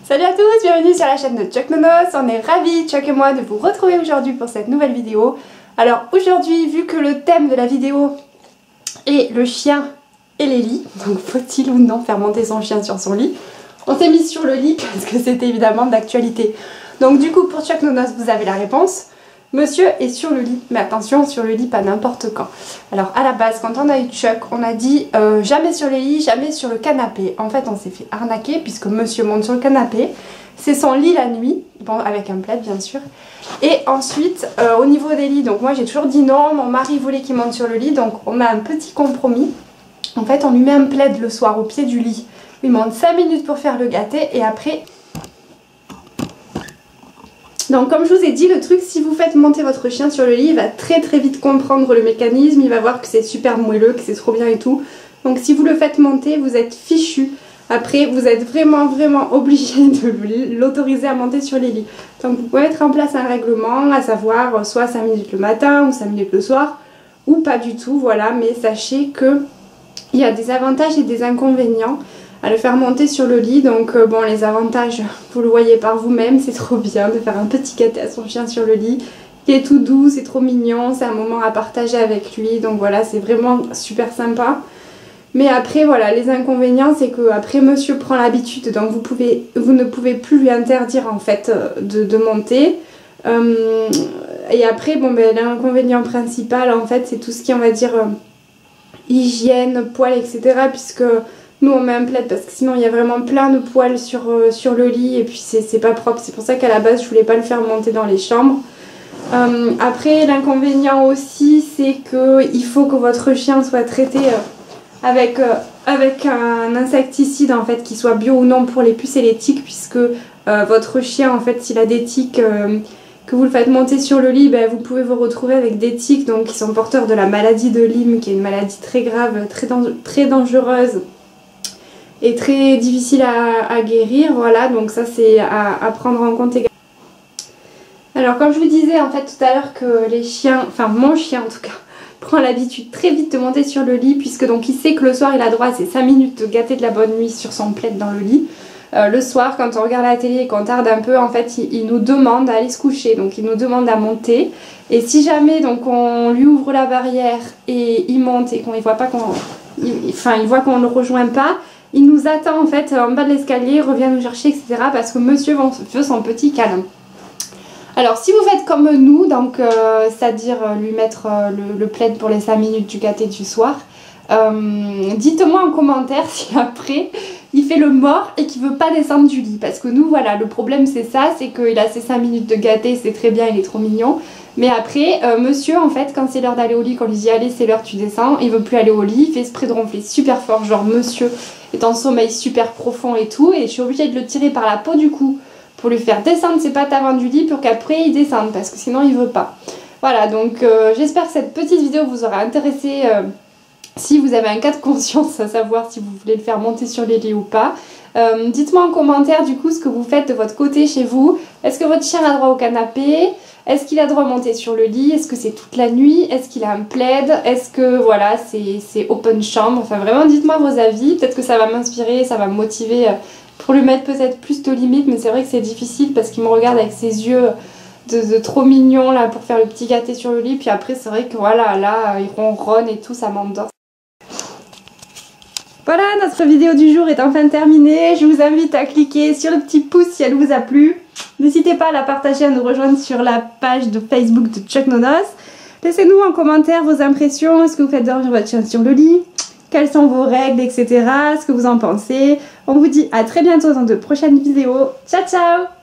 Salut à tous, bienvenue sur la chaîne de Chuck Nonos. On est ravis, Chuck et moi, de vous retrouver aujourd'hui pour cette nouvelle vidéo. Alors aujourd'hui, vu que le thème de la vidéo est le chien et les lits, donc faut-il ou non faire monter son chien sur son lit, on s'est mis sur le lit parce que c'était évidemment d'actualité. Donc du coup, pour Chuck Nonos, vous avez la réponse. Monsieur est sur le lit, mais attention, sur le lit pas n'importe quand. Alors à la base, quand on a eu Chuck, on a dit jamais sur les lits, jamais sur le canapé. En fait, on s'est fait arnaquer puisque monsieur monte sur le canapé. C'est son lit la nuit, bon, avec un plaid bien sûr. Et ensuite, au niveau des lits, donc moi j'ai toujours dit non, mon mari voulait qu'il monte sur le lit, donc on a un petit compromis. En fait, on lui met un plaid le soir au pied du lit. Il monte 5 minutes pour faire le gâté et après... Donc comme je vous ai dit, le truc, si vous faites monter votre chien sur le lit, il va très vite comprendre le mécanisme, il va voir que c'est super moelleux, que c'est trop bien et tout. Donc si vous le faites monter, vous êtes fichu. Après, vous êtes vraiment obligé de l'autoriser à monter sur les lits. Donc vous pouvez mettre en place un règlement, à savoir soit 5 minutes le matin ou 5 minutes le soir, ou pas du tout, voilà. Mais sachez que il y a des avantages et des inconvénients à le faire monter sur le lit. Donc bon, les avantages, vous le voyez par vous-même, c'est trop bien de faire un petit gâté à son chien sur le lit. Il est tout doux, c'est trop mignon, c'est un moment à partager avec lui, donc voilà, c'est vraiment super sympa. Mais après voilà, les inconvénients, c'est que après monsieur prend l'habitude, donc vous ne pouvez plus lui interdire en fait de monter. Et après bon, ben, l'inconvénient principal en fait, c'est tout ce qui est, on va dire, hygiène, poils, etc. Puisque nous on met un plaid parce que sinon il y a vraiment plein de poils sur le lit et puis c'est pas propre. C'est pour ça qu'à la base je voulais pas le faire monter dans les chambres. Après l'inconvénient aussi, c'est qu'il faut que votre chien soit traité avec un insecticide en fait, qui soit bio ou non pour les puces et les tiques, puisque votre chien en fait, s'il a des tiques, que vous le faites monter sur le lit, ben, vous pouvez vous retrouver avec des tiques donc, qui sont porteurs de la maladie de Lyme, qui est une maladie très grave, très dangereuse et très difficile à guérir. Voilà, donc ça c'est à prendre en compte également. Alors comme je vous disais en fait tout à l'heure que les chiens, enfin mon chien en tout cas, prend l'habitude très vite de monter sur le lit, puisque donc il sait que le soir il a droit à ses 5 minutes de gâter de la bonne nuit sur son plaid dans le lit. Le soir quand on regarde la télé et qu'on tarde un peu, en fait il nous demande d'aller se coucher, donc il nous demande à monter. Et si jamais donc on lui ouvre la barrière et il monte et qu'on ne voit pas il voit qu'on ne le rejoint pas, il nous attend en fait en bas de l'escalier, revient nous chercher, etc. parce que monsieur veut son petit câlin. Alors si vous faites comme nous, donc c'est-à-dire lui mettre le plaid pour les 5 minutes du gâté du soir, dites-moi en commentaire si après il fait le mort et qu'il veut pas descendre du lit. Parce que nous voilà, le problème c'est ça, c'est qu'il a ses 5 minutes de gâté, c'est très bien, il est trop mignon. Mais après, monsieur en fait, quand c'est l'heure d'aller au lit, quand on lui dit allez c'est l'heure tu descends, il veut plus aller au lit, il fait exprès de ronfler super fort, genre monsieur est en sommeil super profond et tout, et je suis obligée de le tirer par la peau du cou pour lui faire descendre ses pattes avant du lit pour qu'après il descende, parce que sinon il veut pas. Voilà, donc j'espère que cette petite vidéo vous aura intéressé si vous avez un cas de conscience, à savoir si vous voulez le faire monter sur les lits ou pas. Dites-moi en commentaire du coup ce que vous faites de votre côté chez vous. Est-ce que votre chien a droit au canapé? Est-ce qu'il a droit à monter sur le lit? Est-ce que c'est toute la nuit? Est-ce qu'il a un plaid? Est-ce que voilà, c'est open chambre? Enfin vraiment dites-moi vos avis, peut-être que ça va m'inspirer, ça va me motiver pour lui mettre peut-être plus de limites, mais c'est vrai que c'est difficile parce qu'il me regarde avec ses yeux de trop mignon là pour faire le petit gâté sur le lit, puis après c'est vrai que voilà, là il ronronne et tout, ça m'endort. Voilà, notre vidéo du jour est enfin terminée. Je vous invite à cliquer sur le petit pouce si elle vous a plu. N'hésitez pas à la partager, à nous rejoindre sur la page de Facebook de Chuck Nonos. Laissez-nous en commentaire vos impressions. Est-ce que vous faites dormir votre chien sur le lit? Quelles sont vos règles, etc. Ce que vous en pensez. On vous dit à très bientôt dans de prochaines vidéos. Ciao ciao!